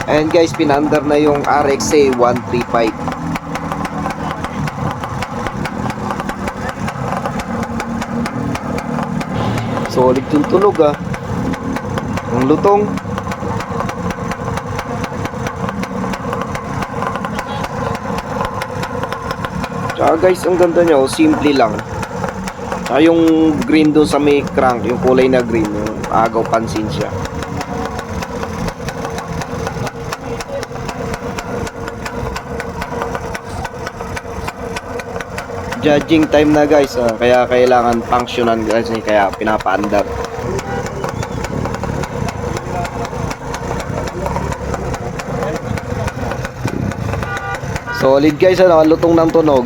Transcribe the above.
Ayan guys, pinaandar na yung RXA 135. Solid yung tunog ah. Ang lutong. Tsaka guys, ang ganda niya oh, simple lang. Tsaka yung green doon sa may crank, yung kulay na green, yung agaw pansin siya. Judging time na guys, kaya kailangan functionan guys, kaya pinapaandar. Solid guys, lutong ng tunog.